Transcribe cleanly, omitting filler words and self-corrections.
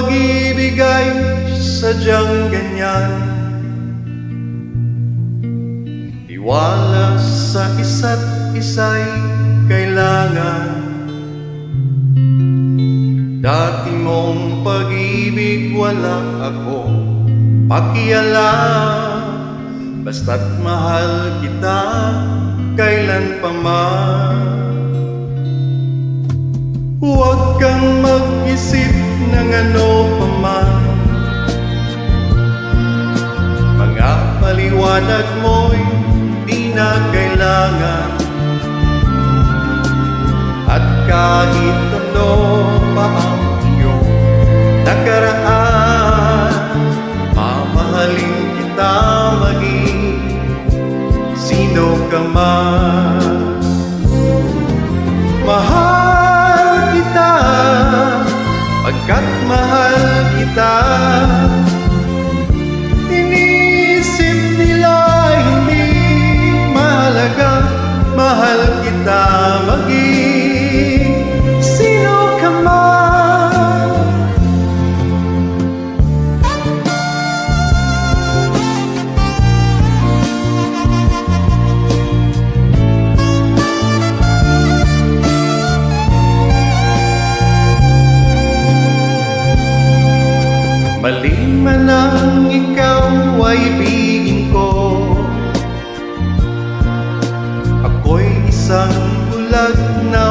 pag-ibig ay sadyang ganyan. Tiwala sa isa't isa'y kailangan. Dati mong pag-ibig wala akong pakialam, basta't mahal kita kailan pa man. Huwag kang mag-isip ng ano pa man, mga paliwanag mo'y di na kailangan. At kahit ano pa ang iyong nakaraan, mamahalin kita maging sino ka man. Mahal kita, pagkat mahal kita. Iniisip nila hindi mahalaga, mahal kita maging sino ka man. Mali man ang ikaw ay ibigin ko, ako'y isang bulag na